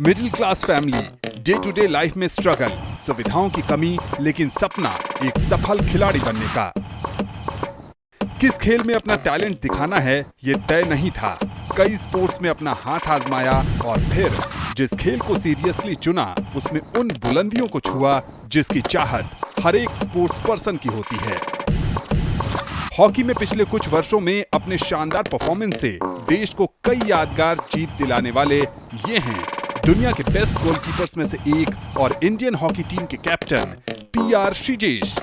Middle class family, day to day life में struggle, सुविधाओं की कमी, लेकिन सपना एक सफल खिलाड़ी बनने का। किस खेल में अपना टैलेंट दिखाना है ये तय नहीं था। कई स्पोर्ट्स में अपना हाथ आजमाया और फिर जिस खेल को सीरियसली चुना उसमें उन बुलंदियों को छुआ जिसकी चाहत हर एक स्पोर्ट्स पर्सन की होती है। हॉकी में पिछले कुछ वर्षों में अपने शानदार परफॉर्मेंस से देश को कई यादगार जीत दिलाने वाले ये हैं दुनिया के बेस्ट गोलकीपर्स में से एक और इंडियन हॉकी टीम के captain PR Sreejesh.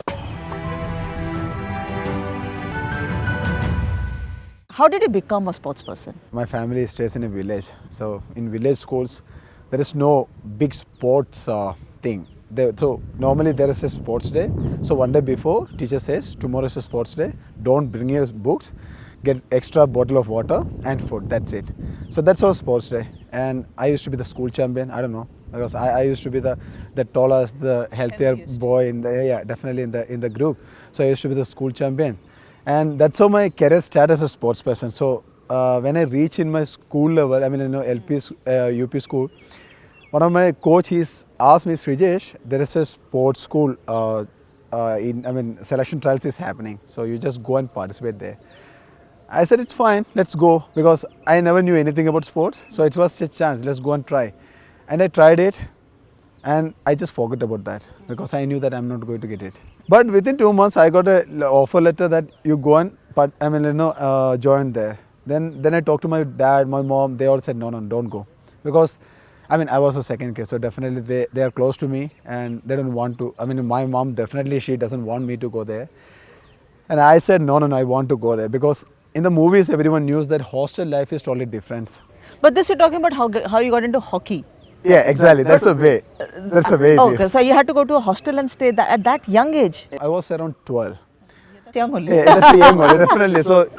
How did you become a sports person? My family stays in a village, so in village schools there is no big sports thing. So normally there is a sports day. So one day before, teacher says tomorrow is a sports day. Don't bring your books. Get extra bottle of water and food. That's it. So that's our sports day. And I used to be the school champion. I don't know because I used to be the tallest, the healthier boy in the definitely in the group. So I used to be the school champion. And that's how my career started as a sports person. So when I reach in my school level, I mean, LP, UP school, one of my coach asked me, Sreejesh, there is a sports school selection trials is happening. So you just go and participate there. I said, it's fine, let's go, because I never knew anything about sports. So it was a chance, let's go and try. And I tried it. And I just forgot about that because I knew that I'm not going to get it. But within 2 months, I got an offer letter that you go and join there. Then I talked to my dad, my mom. They all said no, don't go, because I was a second kid, so definitely they are close to me and they don't want to. My mom definitely she doesn't want me to go there. And I said no, I want to go there because in the movies everyone knew that hostel life is totally different. But this you're talking about how you got into hockey. Yeah, exactly. That's the way. That's the way it is. Okay, so you had to go to a hostel and stay at that young age. I was around 12. Young only. Yeah, that's young only, definitely. So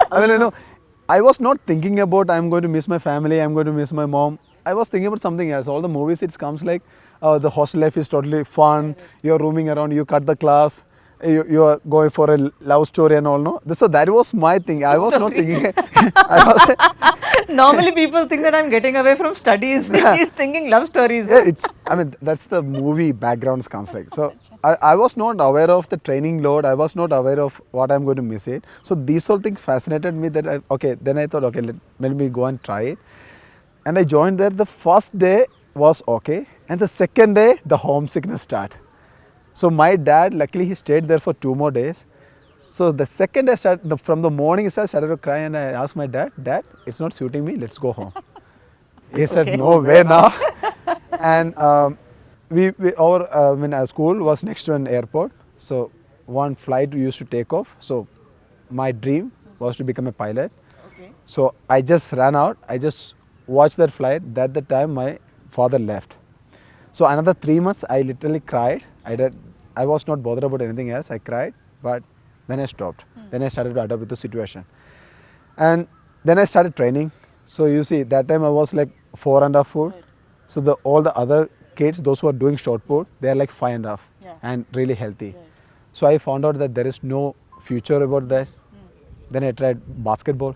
I was not thinking about I'm going to miss my family, I'm going to miss my mom. I was thinking about something else. All the movies it comes like the hostel life is totally fun. You're roaming around, you cut the class. You are going for a love story and all, no? So that was my thing. I was not thinking. Normally people think that I'm getting away from studies. He's thinking love stories. Yeah, that's the movie backgrounds comes like. So I was not aware of the training load. I was not aware of what I'm going to miss it. So these all things fascinated me then I thought, okay, let me go and try it. And I joined there. The first day was okay. And the second day, the homesickness started. So my dad, luckily he stayed there for 2 more days. So the second day from the morning itself I started to cry and I asked my dad, it's not suiting me, let's go home. He said, no way now. And our school was next to an airport. So one flight we used to take off. So my dream was to become a pilot. Okay. So I just ran out, I just watched that flight. At the time my father left. So another 3 months I literally cried. I was not bothered about anything else. I cried, but then I stopped. Then I started to adapt with the situation. And then I started training. So you see, that time I was like 4.5 foot. So all the other kids, those who are doing short put, they are like 5.5 and really healthy. So I found out that there is no future about that. Then I tried basketball.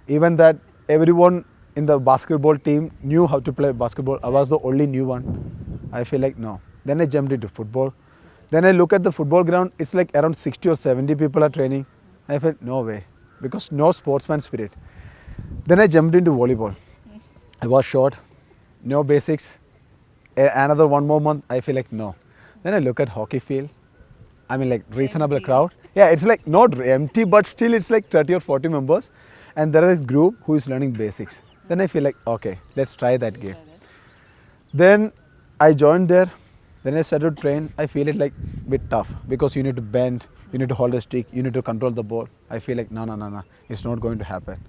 Even that everyone in the basketball team knew how to play basketball. I was the only new one. I feel like no. Then I jumped into football. Then I look at the football ground, it's like around 60 or 70 people are training. I felt no way, because no sportsman spirit. Then I jumped into volleyball. I was short, no basics. Another 1 more month, I feel like no. Then I look at hockey field. Reasonable crowd. Yeah, it's like not empty, but still it's like 30 or 40 members. And there is a group who is learning basics. Then I feel like, okay, let's try that game. Then I joined there. Then I started to train. I feel it like a bit tough because you need to bend, you need to hold a stick, you need to control the ball. I feel like no, it's not going to happen.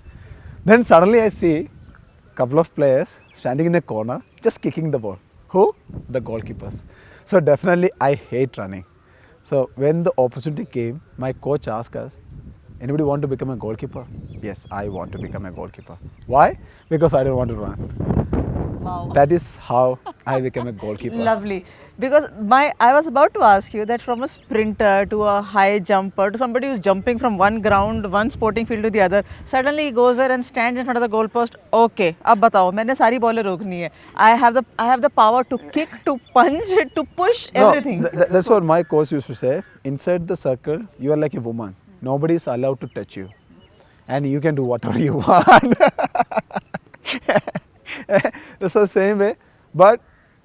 Then suddenly I see a couple of players standing in a corner just kicking the ball. Who? The goalkeepers. So definitely I hate running. So when the opportunity came, my coach asked us, anybody want to become a goalkeeper? Yes, I want to become a goalkeeper. Why? Because I don't want to run. Wow. That is how I became a goalkeeper. Lovely. Because I was about to ask you that from a sprinter to a high jumper to somebody who's jumping from one ground, one sporting field to the other, suddenly he goes there and stands in front of the goalpost. Okay, अब बताओ मैंने सारी बॉलें रोकनी है. I have the power to kick, to punch, to push, everything. No, that's what my coach used to say. Inside the circle, you are like a woman. Nobody is allowed to touch you, and you can do whatever you want. That's the same way, but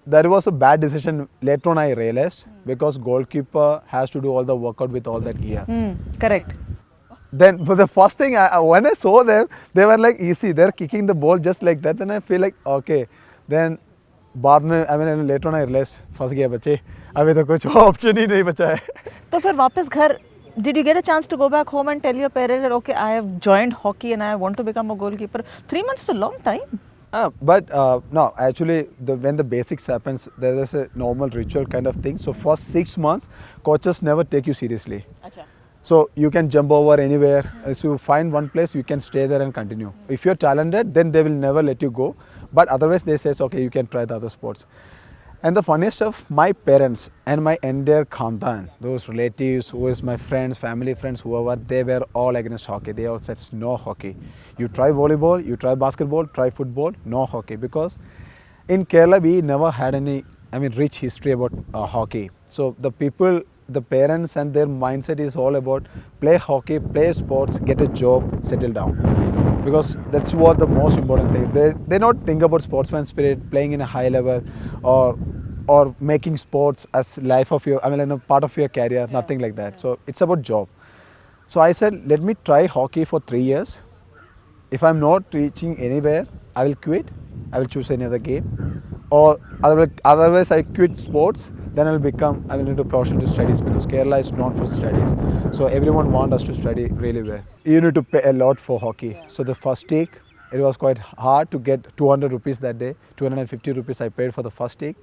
that was a bad decision. Later on, I realized because goalkeeper has to do all the workout with all that gear. Correct. Then, but the first thing when I saw them, they were like easy. They're kicking the ball just like that, and I feel like okay. Then, बाद में I mean later on I realized फंस गया बच्चे. अभी तो कुछ option ही नहीं बचा है. तो फिर वापस घर. Did you get a chance to go back home and tell your parents that okay, I have joined hockey and I want to become a goalkeeper? 3 months is a long time. But no, actually, when the basics happens, there is a normal ritual kind of thing. So first 6 months, coaches never take you seriously. Achha. So you can jump over anywhere. As you find one place, you can stay there and continue. If you're talented, then they will never let you go. But otherwise, they say, okay, you can try the other sports. And the funniest stuff, my parents and my entire khandan, those relatives, who is my friends, family friends, whoever, they were all against hockey. They all said, no hockey. You try volleyball, you try basketball, try football, no hockey. Because in Kerala, we never had any, rich history about hockey. So the people, the parents and their mindset is all about play hockey, play sports, get a job, settle down. Because that's what the most important thing. They not think about sportsman spirit, playing in a high level, or making sports as life of your, part of your career, nothing like that. So it's about job. So I said, let me try hockey for 3 years. If I'm not reaching anywhere, I will quit. I will choose another game. Or otherwise I quit sports, then I will into professional studies because Kerala is known for studies. So everyone wants us to study really well. You need to pay a lot for hockey. Yeah. So the first take, it was quite hard to get 200 rupees that day. 250 rupees I paid for the first take.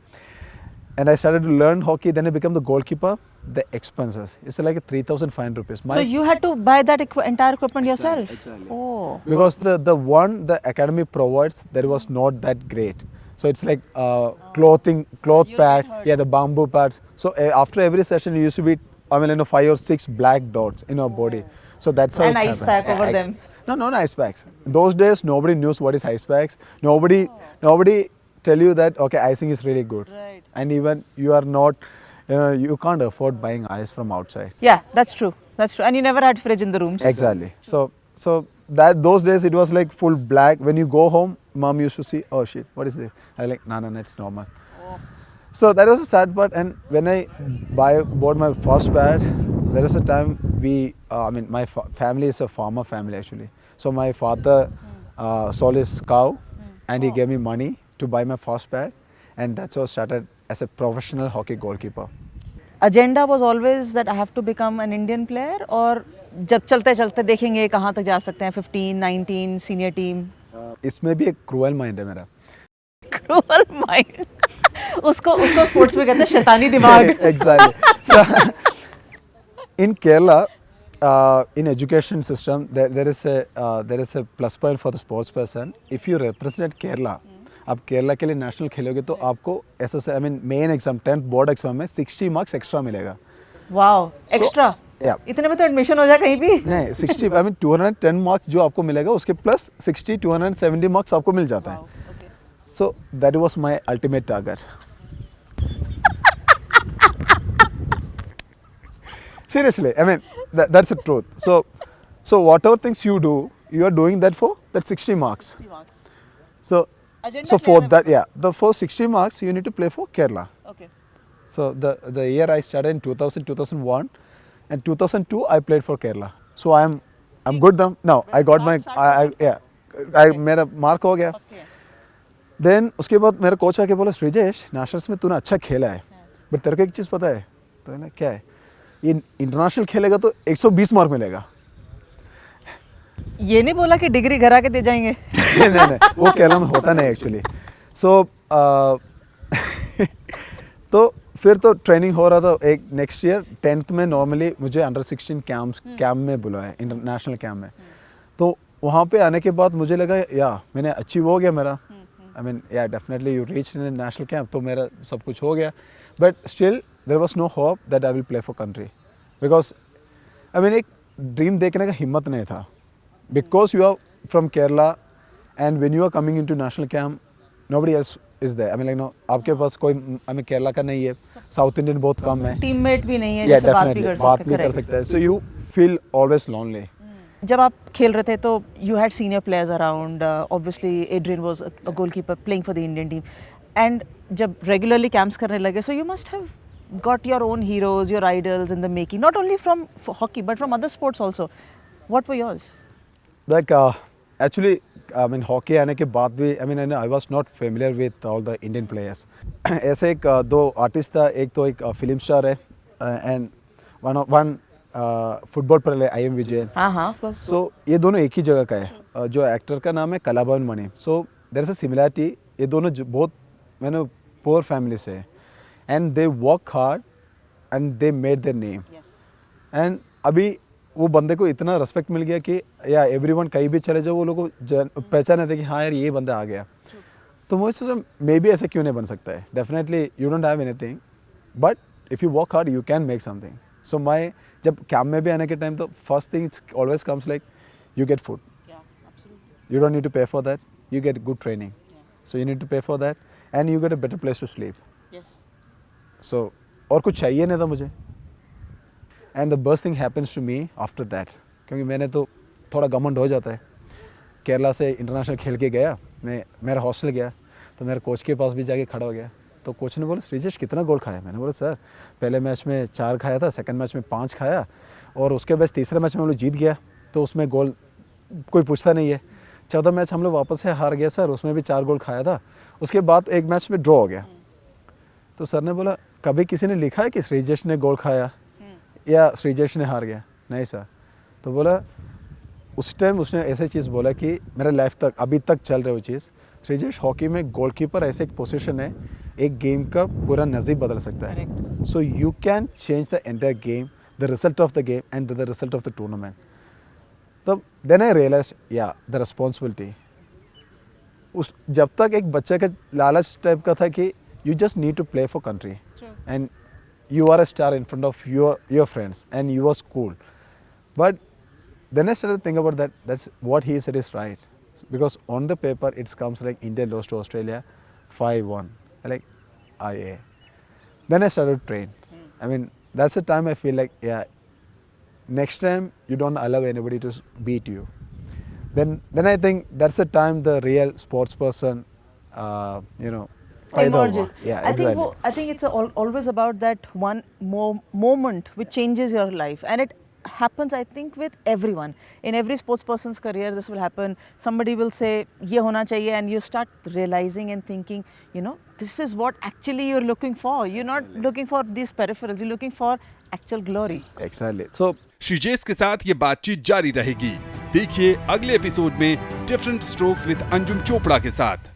And I started to learn hockey, then I became the goalkeeper. The expenses, it's like 3,500 rupees. So you had to buy that entire equipment yourself? Exactly. Oh. Because the one the academy provides, that was not that great. So it's like cloth pad, the bamboo pads. So after every session, you used to be, 5 or 6 black dots in our body. So that's how an it ice pack over them. No, not ice packs. Those days, nobody knew what is ice packs. Nobody tell you that, okay, icing is really good. Right. And even you are not, you can't afford buying ice from outside. Yeah, that's true. That's true. And you never had fridge in the rooms. Exactly. So that those days it was like full black. When you go home, mom used to see, oh shit, what is this? I like, no, it's normal. Oh. So that was a sad part. And when I bought my first bat, there was a time my family is a farmer family actually. So my father sold his cow and he gave me money to buy my first bat. And that's how I started as a professional hockey goalkeeper. Agenda was always that I have to become an Indian player, or जब चलते चलते देखेंगे कहाँ तक जा सकते हैं, 15, 19, senior team. इसमें भी एक cruel mind है मेरा. Cruel mind. उसको sports में कहते हैं शैतानी दिमाग. Exactly. So in Kerala, in education system, there is a plus point for the sports person. If you represent Kerala, आप केरला के लिए नेशनल खेलोगे तो आपको ऐसा main exam 10th board exam में 60 मार्क्स एक्स्ट्रा मिलेगा. Wow, extra. इतने में तो एडमिशन हो जाए कहीं भी. नहीं, 60 210 मार्क्स जो आपको मिलेगा उसके प्लस 60 270 मार्क्स आपको मिल जाता है. So that was my ultimate target. Seriously, that's the truth. So whatever things you do, you are doing that for that 60 marks. So for that, the first 60 marks you need to play for Kerala. Okay. So the year I started in 2000, 2001, and 2002 I played for Kerala. So I'm good now. No, I got my मेरा mark हो गया. Then उसके बाद मेरा coach आके बोला, Sreejesh, nationals में तूने अच्छा खेला है, बट तेरे को एक चीज़ पता है? तो ना क्या है? ये इंटरनेशनल खेलेगा तो 120 मार्क मिलेगा. ये नहीं बोला कि डिग्री घर आके दे जाएंगे. नहीं, वो केरला में होता नहीं एक्चुअली. सो तो फिर तो ट्रेनिंग हो रहा था. एक नेक्स्ट ईयर 10th में नॉर्मली मुझे अंडर 16 कैम्प में बुलाया, इंटरनेशनल कैम्प में. तो वहाँ पे आने के बाद मुझे लगा मैंने अचीव हो गया मेरा. I mean, yeah, definitely you reached in a national camp, तो मेरा सब कुछ हो गया. But still, there was no hope that I will play for country, because I mean एक ड्रीम देखने का हिम्मत नहीं था. Because you are from Kerala, and when you are coming into national camp, nobody else is there. I mean, like no, आपके पास कोई I mean Kerala का नहीं है, साउथ इंडियन बहुत कम है. टीममेट भी नहीं है Yeah, जिससे बात भी definitely, कर बात सकते भी कर correct. सकता है. So you feel always lonely. जब आप खेल रहे थे तो you had senior players around. Obviously, Adrian was a goalkeeper playing for the Indian team. And जब regularly camps करने लगे, so you must have got your own heroes, your idols in the making. Not only from hockey, but from other sports also. What were yours? Like actually, I mean hockey आने के बाद भी I mean I was not familiar with all the Indian players. ऐसे एक दो artist था, एक तो एक फिल्म स्टार है and one फुटबॉल प्लेयर है आई एम विजय. हाँ of course. सो ये दोनों एक ही जगह का है. जो एक्टर का नाम है Kalabhavan Mani. So there is a similarity. ये दोनों बहुत मैंने पुअर फैमिली से है and they work hard and they made their name. And अभी वो बंदे को इतना रिस्पेक्ट मिल गया कि या एवरीवन कहीं भी चले जाओ वो लोग को पहचाने थे कि हाँ यार ये बंदा आ गया. तो मुझे सोचा मे बी ऐसे क्यों नहीं बन सकता है. Definitely you don't have anything but if you work hard you can make something. So my जब कैम्प में भी आने के टाइम तो first thing it's always comes like you get food. You don't need to pay for that. You get good training. So you need to pay for that, and you get a better place to sleep. Yes. So और कुछ चाहिए नहीं था मुझे. And the best thing happens to me after that. क्योंकि मैंने तो थोड़ा घमंड हो जाता है. केरला से इंटरनेशनल खेल के गया. मैं मेरा हॉस्टल गया तो मेरे कोच के पास भी जाके खड़ा हो गया. तो कोच ने बोला श्रीजेश कितना गोल खाया. मैंने बोला सर पहले मैच में 4 खाया था, सेकंड मैच में 5 खाया और उसके बाद तीसरे मैच में हम लोग जीत गया तो उसमें गोल कोई पूछता नहीं है. 14 मैच हम लोग वापस से हार गया सर, उसमें भी 4 गोल खाया था. उसके बाद एक मैच में ड्रॉ हो गया. तो सर ने बोला कभी किसी ने लिखा है कि श्रीजेश ने गोल खाया या श्रीजेश ने हार गया. नहीं सर. तो बोला उस टाइम उसने ऐसे चीज़ बोला कि मेरे लाइफ तक अभी तक चल रही वो चीज़. श्रीजेश हॉकी में गोलकीपर ऐसे एक पोजीशन है एक गेम का पूरा नज़ीब बदल सकता है. So you can change the entire game, the result of the game and the result of the tournament. तब देन आई रियलाइज या द रिस्पॉन्सिबिलिटी. उस जब तक एक बच्चे का लालच टाइप का था कि you just need to play for country and you are a star in front of your friends and you are cool. But then I started to think about that. That's what he said is right. Because on the paper it comes like India lost to Australia 5-1. Like, yeah. Then I started to train. I mean, that's the time I feel like, yeah, next time you don't allow anybody to beat you. Then I think that's the time the real sports person, Emerges. Yeah, exactly. I think it's always about that one moment which changes your life, and it happens I think with everyone. In every sports person's career this will happen. Somebody will say ye hona chahiye and you start realizing and thinking, this is what actually you're looking for. You're not looking for these peripherals, you're looking for actual glory. Exactly. So Sreejesh के साथ ये बातचीत जारी रहेगी. देखिए अगले episode में different strokes with Anjum Chopra के साथ.